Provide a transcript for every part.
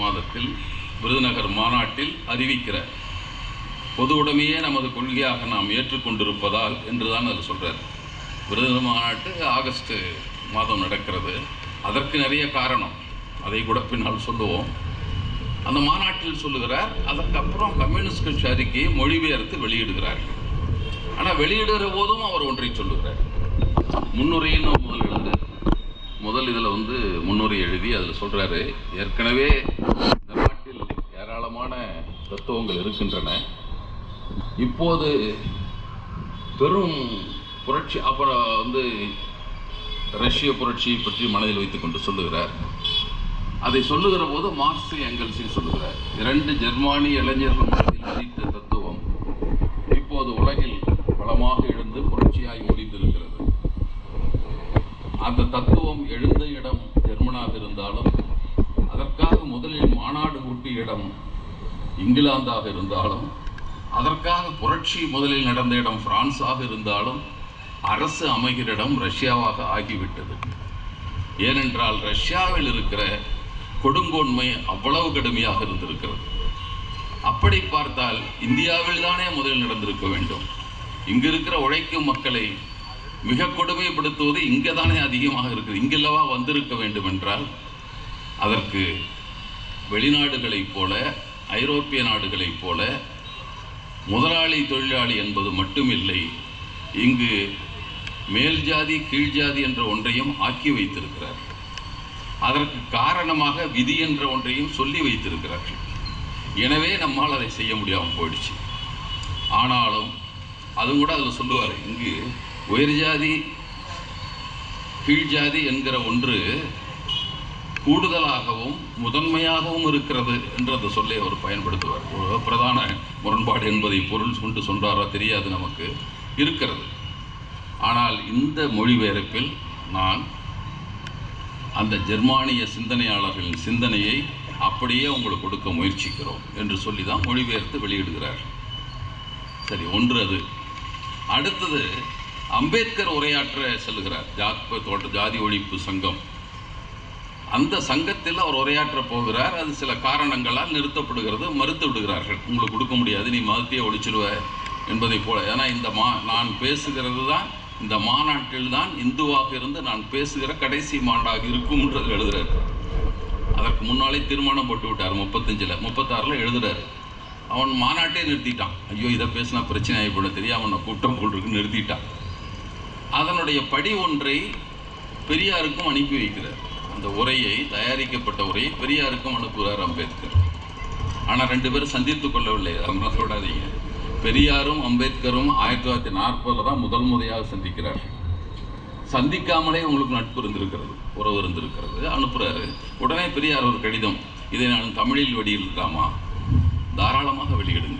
மாதத்தில் விருதுநகர் மாநாட்டில் அறிவிக்கிறார். பொது உடைமையே நமது கொள்கையாக நாம் ஏற்றுக்கொண்டிருப்பதால் என்றுதான் அது சொல்கிறார். விருதுநகர் மாநாட்டு ஆகஸ்ட் மாதம் நடக்கிறது. அதற்கு நிறைய காரணம், அதை கூட பின்னால் சொல்லுவோம். அந்த மாநாட்டில் சொல்லுகிறார். அதற்கப்புறம் கம்யூனிஸ்ட் கட்சி அறிக்கையை மொழிபெயர்த்து வெளியிடுகிறார்கள். ஆனால் வெளியிடுகிற போதும் அவர் ஒன்றை சொல்லுகிறார். முன்னுரைன்னு முதல் இதில் முன்னுரை எழுதி அதில் சொல்கிறாரு, ஏற்கனவே இந்த நாட்டில் ஏராளமான தத்துவங்கள் இருக்கின்றன. இப்போது பெரும் புரட்சி, அப்புறம் ரஷ்ய புரட்சியை பற்றி மனதில் வைத்துக் கொண்டு சொல்லுகிறார். அதை சொல்லுகிற போது மார்க்ஸ் எங்கெல்ஸையும் சொல்லுகிறார். 2 ஜெர்மானிய இளைஞர்கள் மனதில் விதித்த தத்துவம் இப்போது உலகில் பலமாக எழுந்து புரட்சியாய் முடிந்திருக்கிறது. அந்த தத்துவம் எழுந்த இடம் ஜெர்மனாக இருந்தாலும், அதற்காக முதலில் மாநாடு கூட்டிய இடம் இங்கிலாந்தாக இருந்தாலும், அதற்காக புரட்சி முதலில் நடந்த இடம் பிரான்ஸாக இருந்தாலும், அரசு அமைகிற இடம் ரஷ்யாவாக ஆகிவிட்டது. ஏனென்றால் ரஷ்யாவில் இருக்கிற கொடுங்கோன்மை அவ்வளவு கடுமையாக இருந்திருக்கிறது. அப்படி பார்த்தால் இந்தியாவில் தானே முதலில் நடந்திருக்க வேண்டும். இங்கு இருக்கிற உழைக்கும் மக்களை மிக கொடுமைப்படுத்துவது இங்கே தானே அதிகமாக இருக்குது. இங்கெல்லவா வந்திருக்க வேண்டும் என்றால், அதற்கு வெளிநாடுகளைப் போல, ஐரோப்பிய நாடுகளைப் போல முதலாளி தொழிலாளி என்பது மட்டுமில்லை, இங்கு மேல் ஜாதி கீழ் ஜாதி என்ற ஒன்றையும் ஆக்கி வைத்திருக்கிறார். அதற்கு காரணமாக விதி என்ற ஒன்றையும் சொல்லி வைத்திருக்கிறார்கள். எனவே நம்மால் அதை செய்ய முடியாமல் போயிடுச்சு. ஆனாலும் அதுவும் கூட அதில் சொல்லுவார், இங்கு உயர் ஜாதி கீழ் ஜாதி என்கிற ஒன்று கூடுதலாகவும் முதன்மையாகவும் இருக்கிறது என்று அந்த சொல்லை அவர் பயன்படுத்துவார். ஒரு பிரதான முரண்பாடு என்பதை பொருள் கொண்டு சொன்னாரோ தெரியாது, நமக்கு இருக்கிறது. ஆனால் இந்த மொழிபெயர்ப்பில் நான் அந்த ஜெர்மானிய சிந்தனையாளர்களின் சிந்தனையை அப்படியே உங்களுக்கு கொடுக்க முயற்சிக்கிறோம் என்று சொல்லி தான் மொழிபெயர்த்து வெளியிடுகிறார். சரி, ஒன்று அது. அடுத்தது அம்பேத்கர் உரையாற்ற செல்கிறார். ஜாதி ஒழிப்பு சங்கம், அந்த சங்கத்தில் அவர் உரையாற்ற போகிறார். அது சில காரணங்களால் நிறுத்தப்படுகிறது, மறுத்து விடுகிறார்கள். உங்களுக்கு கொடுக்க முடியாது, நீ மதத்தையே ஒழிச்சிடுவ என்பதை போல. ஏன்னா நான் பேசுகிறது தான் இந்த மாநாட்டில் தான் இந்துவாக இருந்து நான் பேசுகிற கடைசி மாநாடாக இருக்கும் என்று எழுதுறாரு. அதற்கு முன்னாலே தீர்மானம் போட்டு விட்டார். 35ல் 36ல் எழுதுறாரு. அவன் மாநாட்டே நிறுத்திட்டான். ஐயோ, இதை பேசினா பிரச்சனை ஆகிப்போட தெரியாமல் நான் கூட்டம் போட்டுருக்கு நிறுத்திட்டான். அதனுடைய படி ஒன்றை பெரியாருக்கும் அனுப்பி வைக்கிறார். அந்த உரையை, தயாரிக்கப்பட்ட உரையை பெரியாருக்கும் அனுப்புகிறார் அம்பேத்கர். ஆனால் 2 பேரும் சந்தித்து கொள்ளவில்லை. அதனால் சொல்லாதீங்க. பெரியாரும் அம்பேத்கரும் 1940 தான் முதல் முறையாக சந்திக்கிறார்கள். சந்திக்காமலே உங்களுக்கு நட்பு இருந்திருக்கிறது, உறவு இருந்திருக்கிறது. அனுப்புகிறாரு. உடனே பெரியார் ஒரு கடிதம், இதை நான் தமிழில் வெளியிடலாமா? தாராளமாக வெளியிடுங்க.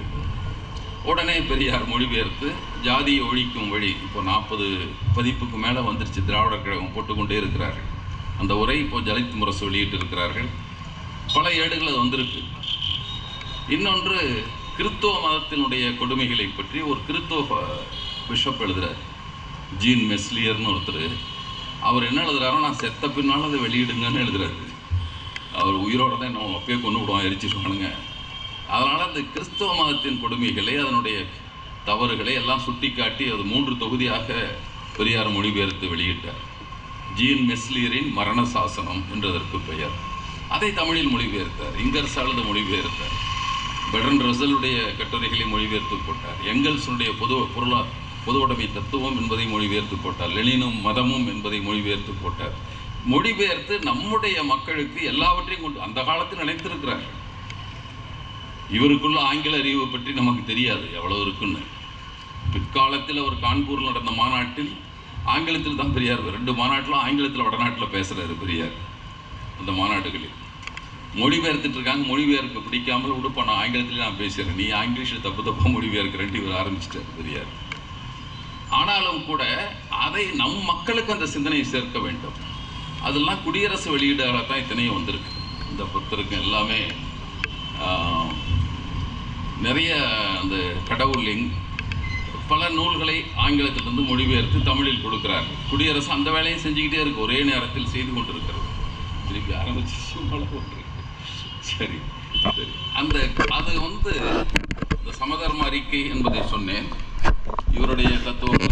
உடனே பெரியார் மொழிபெயர்த்து ஜாதியை ஒழிக்கும் வழி, இப்போ 40 பதிப்புக்கு மேலே வந்துருச்சு. திராவிடர் கழகம் போட்டுக்கொண்டே இருக்கிறார்கள். அந்த உரை இப்போ ஜலித் முரசு வெளியிட்டு இருக்கிறார்கள். பல ஏடுகள் அது வந்திருக்கு. இன்னொன்று, கிறிஸ்துவ மதத்தினுடைய கொடுமைகளை பற்றி ஒரு கிறிஸ்துவ பிஷப் எழுதுகிறார், ஜீன் மெஸ்லியர்னு ஒருத்தர். அவர் என்ன எழுதுறாரோ, நான் செத்த பின்னால் அதை வெளியிடுங்கன்னு எழுதுறாரு. அவர் உயிரோட தான் நம்ம அப்பயே கொண்டு விடுவான், எரிச்சிடுவானுங்க. அதனால் அந்த கிறிஸ்தவ மதத்தின் கொடுமைகளை, அதனுடைய தவறுகளை எல்லாம் சுட்டி காட்டி அது 3 தொகுதியாக பெரியார் மொழிபெயர்த்து வெளியிட்டார். ஜீன் மெஸ்லியரின் மரண சாசனம் என்றதற்கு பெயர். அதை தமிழில் மொழிபெயர்த்தார். இங்கர்சாலது மொழிபெயர்த்தார். பெர்ட்ரண்ட் ரசலுடைய கட்டுரைகளை மொழிபெயர்த்து போட்டார். எங்கெல்ஸுடைய பொது உடைமை தத்துவம் என்பதை மொழிபெயர்த்து போட்டார். லெனினும் மதமும் என்பதை மொழிபெயர்த்து போட்டார். மொழிபெயர்த்து நம்முடைய மக்களுக்கு எல்லாவற்றையும் கொண்டு அந்த காலத்தில் நினைத்திருக்கிறார்கள். இவருக்குள்ள ஆங்கில அறிவு பற்றி நமக்கு தெரியாது எவ்வளவு இருக்குன்னு. பிற்காலத்தில் அவர் கான்பூரில் நடந்த மாநாட்டில் ஆங்கிலத்தில் தான் பெரியார் 2 மாநாட்டிலும் ஆங்கிலத்தில் வடநாட்டில் பேசுகிறாரு பெரியார். அந்த மாநாட்டுகளில் மொழிபெயர்த்துட்டு இருக்காங்க. மொழிபெயர்க்க பிடிக்காமல் விடுப்பா, நான் ஆங்கிலத்திலே நான் பேசுகிறேன், நீ இங்கிலீஷில் தப்பாக மொழிபெயர்க்கிறேன்ட்டு இவர் ஆரம்பிச்சிட்டார் பெரியார். ஆனாலும் கூட அதை நம் மக்களுக்கு அந்த சிந்தனையை சேர்க்க வேண்டும். அதெல்லாம் குடியரசு வெளியீடாக தான் இத்தனையும் வந்திருக்கு. இந்த புத்தருக்கு எல்லாமே நிறைய அந்த கடவுளிங் பல நூல்களை ஆங்கிலத்திலிருந்து மொழிபெயர்த்து தமிழில் கொடுக்கிறார்கள். குடியரசு அந்த வேலையை செஞ்சுக்கிட்டே இருக்கு, ஒரே நேரத்தில் செய்து கொண்டிருக்கிறது. திருப்பி ஆரம்பிச்சு சரி சரி. அது வந்து இந்த சமதர்ம அறிக்கை என்பதை சொன்னேன். இவருடைய தத்துவம்